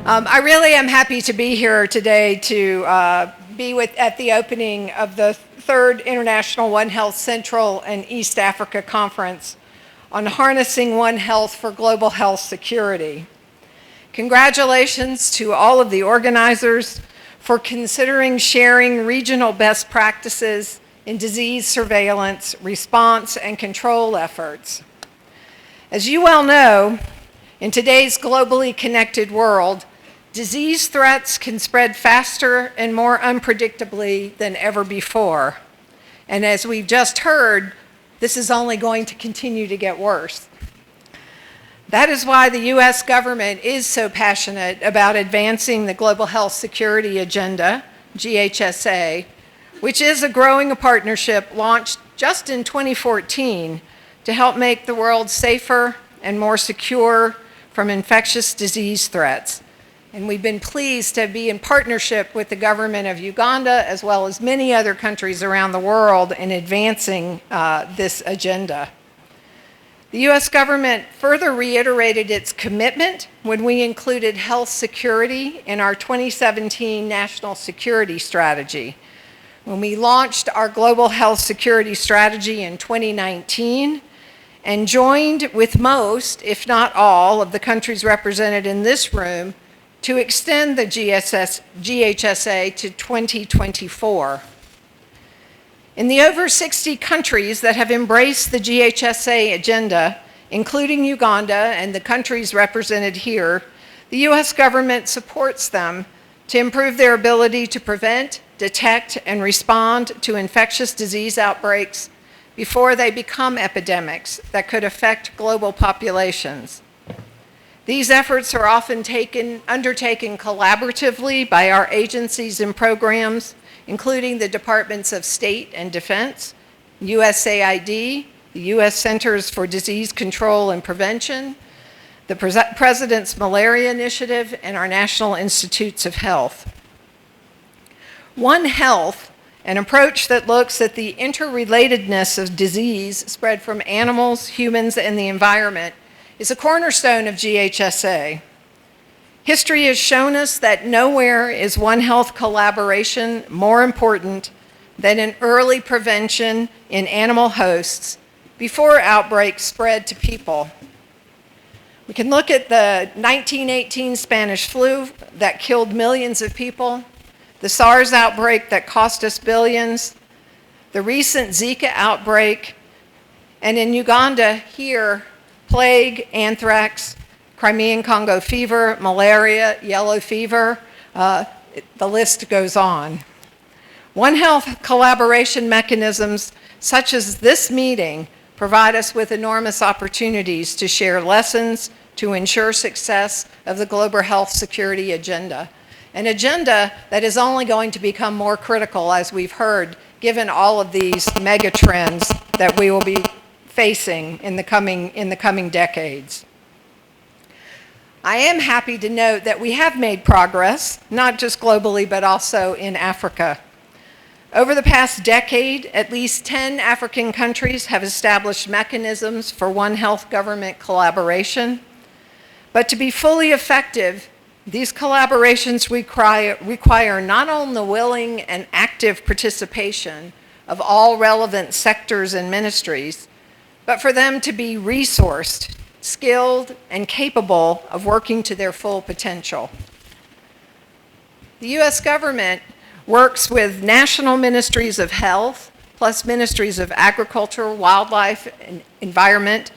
I really am happy to be here today to be at the opening of the third International One Health Central and East Africa Conference on harnessing One Health for global health security. Congratulations to all of the organizers for considering sharing regional best practices in disease surveillance, response, and control efforts. As you well know, in today's globally connected world, disease threats can spread faster and more unpredictably than ever before. And as we've just heard, this is only going to continue to get worse. That is why the U.S. government is so passionate about advancing the Global Health Security Agenda, GHSA, which is a growing partnership launched just in 2014 to help make the world safer and more secure from infectious disease threats. And we've been pleased to be in partnership with the government of Uganda as well as many other countries around the world in advancing this agenda. The U.S. government further reiterated its commitment when we included health security in our 2017 National Security Strategy. When we launched our Global Health Security Strategy in 2019, and joined with most, if not all, of the countries represented in this room to extend the GHSA to 2024. In the over 60 countries that have embraced the GHSA agenda, including Uganda and the countries represented here, the U.S. government supports them to improve their ability to prevent, detect, and respond to infectious disease outbreaks before they become epidemics that could affect global populations. These efforts are often undertaken collaboratively by our agencies and programs, including the Departments of State and Defense, USAID, the U.S. Centers for Disease Control and Prevention, the President's Malaria Initiative, and our National Institutes of Health. One Health, an approach that looks at the interrelatedness of disease spread from animals, humans, and the environment, is a cornerstone of GHSA. History has shown us that nowhere is One Health collaboration more important than in early prevention in animal hosts before outbreaks spread to people. We can look at the 1918 Spanish flu that killed millions of people, the SARS outbreak that cost us billions, the recent Zika outbreak, and in Uganda here, plague, anthrax, Crimean Congo fever, malaria, yellow fever, the list goes on. One Health collaboration mechanisms such as this meeting provide us with enormous opportunities to share lessons to ensure success of the global health security agenda. An agenda that is only going to become more critical, as we've heard, given all of these mega trends that we will be facing in the coming decades. I am happy to note that we have made progress, not just globally, but also in Africa. Over the past decade, at least 10 African countries have established mechanisms for One Health government collaboration. But to be fully effective, these collaborations require not only the willing and active participation of all relevant sectors and ministries, but for them to be resourced, skilled, and capable of working to their full potential. The U.S. government works with national ministries of health, plus ministries of agriculture, wildlife, and environment,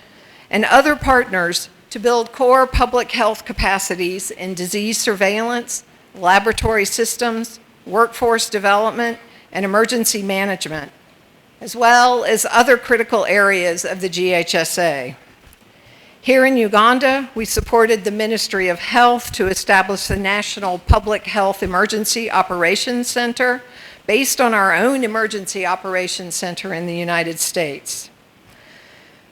and other partners to build core public health capacities in disease surveillance, laboratory systems, workforce development, and emergency management, as well as other critical areas of the GHSA. Here in Uganda, we supported the Ministry of Health to establish the National Public Health Emergency Operations Center based on our own Emergency Operations Center in the United States.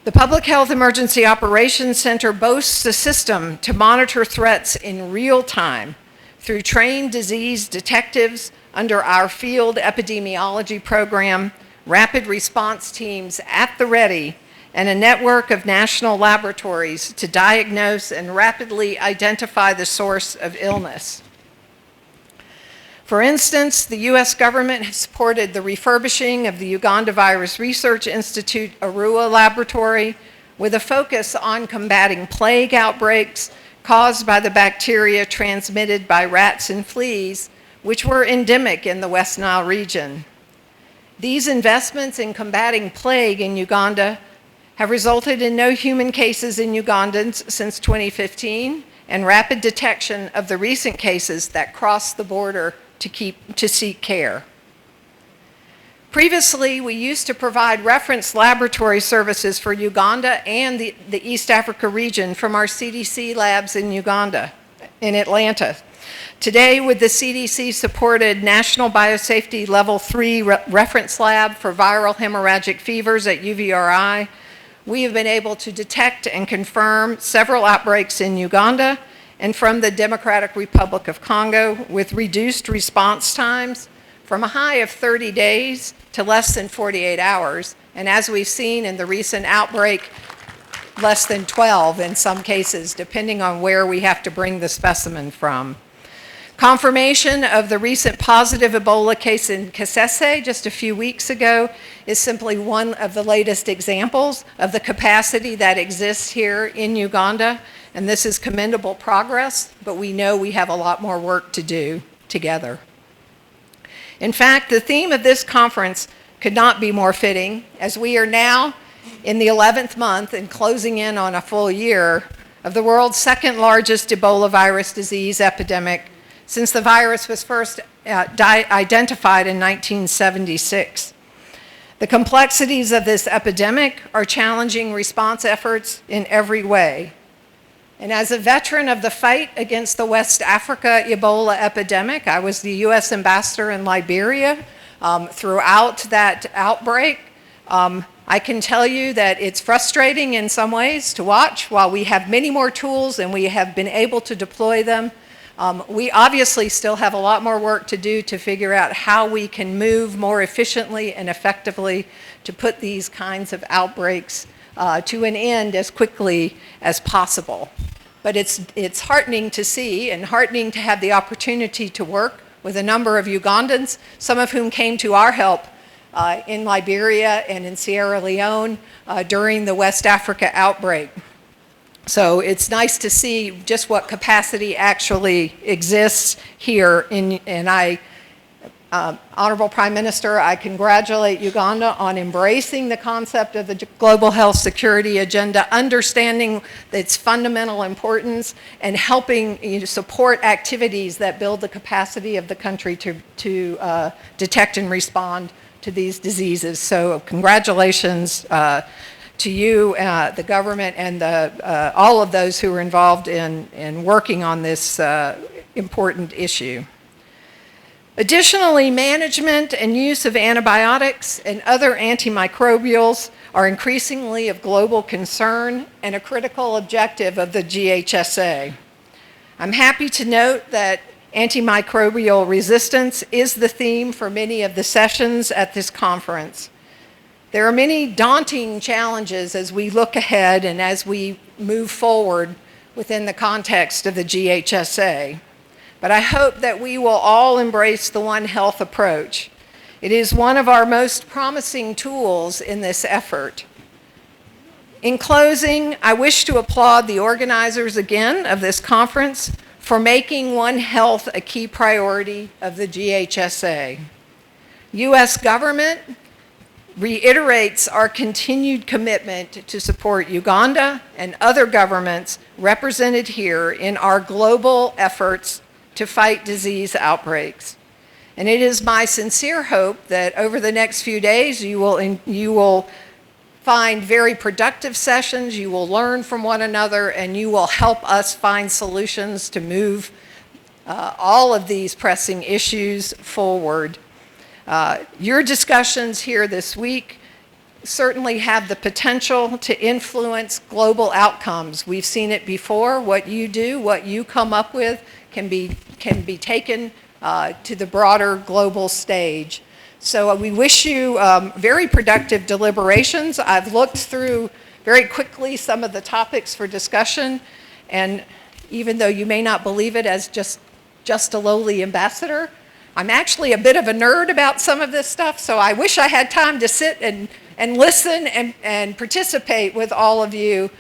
The Public Health Emergency Operations Center boasts a system to monitor threats in real time through trained disease detectives under our field epidemiology program, rapid response teams at the ready, and a network of national laboratories to diagnose and rapidly identify the source of illness. For instance, the U.S. government has supported the refurbishing of the Uganda Virus Research Institute Arua laboratory with a focus on combating plague outbreaks caused by the bacteria transmitted by rats and fleas, which were endemic in the West Nile region. These investments in combating plague in Uganda have resulted in no human cases in Ugandans since 2015 and rapid detection of the recent cases that crossed the border to seek care. Previously, we used to provide reference laboratory services for Uganda and the East Africa region from our CDC labs in Uganda, in Atlanta. Today, with the CDC-supported National Biosafety Level 3 reference lab for viral hemorrhagic fevers at UVRI, we have been able to detect and confirm several outbreaks in Uganda and from the Democratic Republic of Congo with reduced response times from a high of 30 days to less than 48 hours, and as we've seen in the recent outbreak, less than 12 in some cases, depending on where we have to bring the specimen from. Confirmation of the recent positive Ebola case in Kasese just a few weeks ago is simply one of the latest examples of the capacity that exists here in Uganda, and this is commendable progress, but we know we have a lot more work to do together. In fact, the theme of this conference could not be more fitting, as we are now in the 11th month and closing in on a full year of the world's second largest Ebola virus disease epidemic since the virus was first identified in 1976. The complexities of this epidemic are challenging response efforts in every way. And as a veteran of the fight against the West Africa Ebola epidemic, I was the U.S. ambassador in Liberia throughout that outbreak. I can tell you that it's frustrating in some ways to watch. While we have many more tools and we have been able to deploy them, we obviously still have a lot more work to do to figure out how we can move more efficiently and effectively to put these kinds of outbreaks to an end as quickly as possible. But it's heartening to see and heartening to have the opportunity to work with a number of Ugandans, some of whom came to our help in Liberia and in Sierra Leone during the West Africa outbreak. So it's nice to see just what capacity actually exists here. Honorable Prime Minister, I congratulate Uganda on embracing the concept of the global health security agenda, understanding its fundamental importance, and helping support activities that build the capacity of the country to detect and respond to these diseases. So congratulations to you, the government, and all of those who are involved in working on this important issue. Additionally, management and use of antibiotics and other antimicrobials are increasingly of global concern and a critical objective of the GHSA. I'm happy to note that antimicrobial resistance is the theme for many of the sessions at this conference. There are many daunting challenges as we look ahead and as we move forward within the context of the GHSA. But I hope that we will all embrace the One Health approach. It is one of our most promising tools in this effort. In closing, I wish to applaud the organizers again of this conference for making One Health a key priority of the GHSA. U.S. government reiterates our continued commitment to support Uganda and other governments represented here in our global efforts to fight disease outbreaks. And it is my sincere hope that over the next few days you will find very productive sessions, you will learn from one another, and you will help us find solutions to move all of these pressing issues forward. Your discussions here this week certainly have the potential to influence global outcomes. We've seen it before. What you do, what you come up with can be taken to the broader global stage. So we wish you very productive deliberations. I've looked through very quickly some of the topics for discussion. And even though you may not believe it, as just a lowly ambassador, I'm actually a bit of a nerd about some of this stuff, so I wish I had time to sit and listen and participate with all of you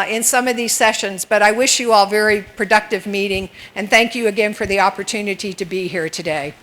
in some of these sessions. But I wish you all a very productive meeting, and thank you again for the opportunity to be here today.